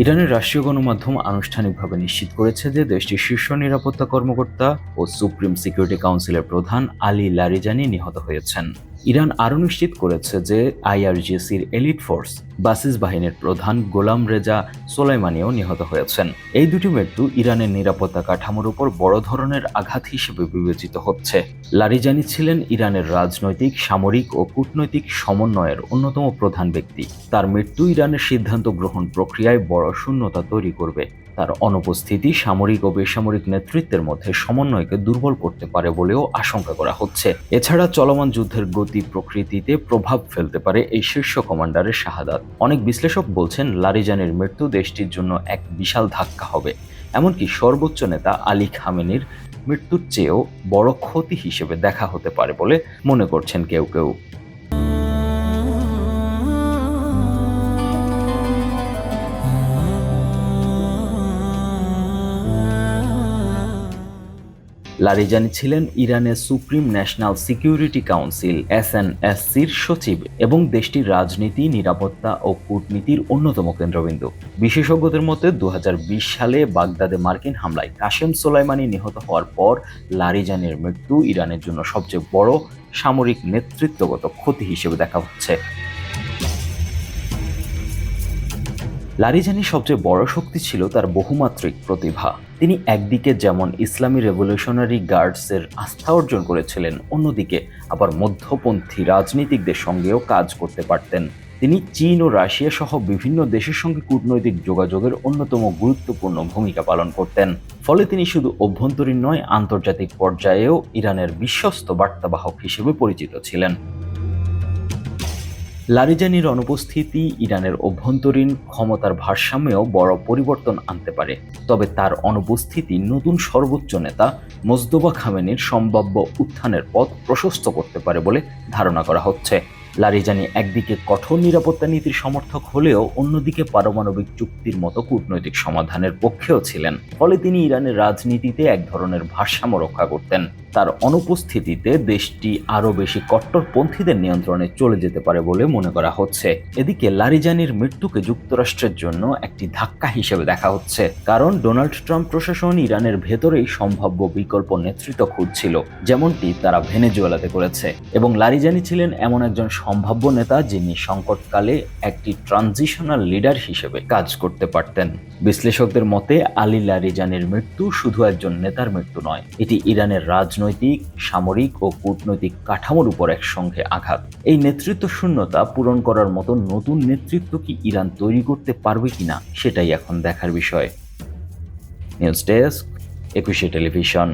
ইরানের রাষ্ট্রীয় গণমাধ্যম আনুষ্ঠানিকভাবে নিশ্চিত করেছে যে দেশটির শীর্ষ নিরাপত্তা কর্মকর্তা ও সুপ্রিম সিকিউরিটি কাউন্সিলের প্রধান আলী লারিজানি নিহত হয়েছেন। ইরান আরও নিশ্চিত করেছে যে আইআরজিসির এলিট ফোর্স বাসিস বাহিনীর প্রধান গোলাম রেজা সোলাইমানিও নিহত হয়েছেন। এই দুটি মৃত্যু ইরানের নিরাপত্তা কাঠামোর উপর বড় ধরনের আঘাত হিসেবে বিবেচিত হচ্ছে। লারিজানি ছিলেন ইরানের রাজনৈতিক, সামরিক ও কূটনৈতিক সমন্বয়ের অন্যতম প্রধান ব্যক্তি। তার মৃত্যু ইরানের সিদ্ধান্ত গ্রহণ প্রক্রিয়ায় বড় শূন্যতা তৈরি করবে। তার অনুপস্থিতি সামরিক ও বেসামরিক নেতৃত্বের মধ্যে সমন্বয়কে দুর্বল করতে পারে বলেও আশঙ্কা করা হচ্ছে। এছাড়া চলমান যুদ্ধের গতি প্রকৃতিতে প্রভাব ফেলতে পারে এই শীর্ষ কমান্ডারের শাহাদাত। অনেক বিশ্লেষক বলছেন লারিজানির মৃত্যু দেশটির জন্য এক বিশাল ধাক্কা হবে। এমনকি সর্বোচ্চ নেতা আলী খামেনির মৃত্যুর চেয়েও বড় ক্ষতি হিসেবে দেখা হতে পারে বলে মনে করছেন কেউ কেউ। লারিজানি ছিলেন ইরানের সুপ্রিম ন্যাশনাল সিকিউরিটি কাউন্সিল এসএনএসসির সচিব এবং দেশটির রাজনীতি, নিরাপত্তা ও কূটনীতির অন্যতম কেন্দ্রবিন্দু। বিশেষজ্ঞদের মতে 2020 সালে বাগদাদে মার্কিন হামলায় কাশেম সোলাইমানি নিহত হওয়ার পর লারিজানির মৃত্যু ইরানের জন্য সবচেয়ে বড় সামরিক নেতৃত্বগত ক্ষতি হিসেবে দেখা হচ্ছে। লারিজানির সবচেয়ে বড় শক্তি ছিল তার বহুমাত্রিক প্রতিভা। তিনি একদিকে যেমন ইসলামী রেভলিউশনারি গার্ডসের আস্থা অর্জন করেছিলেন, অন্যদিকে আবার মধ্যপন্থী রাজনীতিকদের সঙ্গেও কাজ করতে পারতেন। তিনি চীন ও রাশিয়া সহ বিভিন্ন দেশের সঙ্গে কূটনৈতিক যোগাযোগের অন্যতম গুরুত্বপূর্ণ ভূমিকা পালন করতেন। ফলে তিনি শুধু অভ্যন্তরীণ নয়, আন্তর্জাতিক পর্যায়েও ইরানের বিশ্বস্ত বার্তাবাহক হিসেবে পরিচিত ছিলেন। লারিজানির অনুপস্থিতি ইরানের অভ্যন্তরীণ ক্ষমতার ভারসাম্যেও বড় পরিবর্তন আনতে পারে। তবে তার অনুপস্থিতি নতুন সর্বোচ্চ নেতা মোজতবা খামেনির সম্ভাব্য উত্থানের পথ প্রশস্ত করতে পারে বলে ধারণা করা হচ্ছে। লারিজানি একদিকে কঠোর নিরাপত্তা নীতির সমর্থক হলেও অন্যদিকে পারমাণবিক চুক্তির মতো কূটনৈতিক সমাধানের পক্ষেও ছিলেন। ফলে তিনি ইরানের রাজনীতিতে এক ধরনের ভারসাম্য রক্ষা করতেন। তার অনুপস্থিতিতে দেশটি আরও বেশি কট্টরপন্থীদের নিয়ন্ত্রণে চলে যেতে পারে বলে মনে করা হচ্ছে। এদিকে লারিজানির মৃত্যুকে যুক্তরাষ্ট্রের জন্য একটি ধাক্কা হিসেবে দেখা হচ্ছে, কারণ ডোনাল্ড ট্রাম্প প্রশাসন ইরানের ভেতরেই সম্ভাব্য বিকল্প নেতৃত্ব খুঁজছিল, যেমনটি তারা ভেনেজুয়েলাতে করেছে। এবং লারিজানি ছিলেন এমন একজন সম্ভাব্য নেতা যিনি সংকটকালে একটি ট্রানজিশনাল লিডার হিসেবে কাজ করতে পারতেন। বিশ্লেষকদের মতে আলী লারিজানির মৃত্যু শুধু একজন নেতার মৃত্যু নয়, এটি ইরানের রাজনৈতিক, সামরিক ও কূটনৈতিক কাঠামোর উপর একসঙ্গে আঘাত। এই নেতৃত্ব শূন্যতা পূরণ করার মতো নতুন নেতৃত্ব কি ইরান তৈরি করতে পারবে কিনা, সেটাই এখন দেখার বিষয়। নিউজ ডেস্ক, একুশে টেলিভিশন।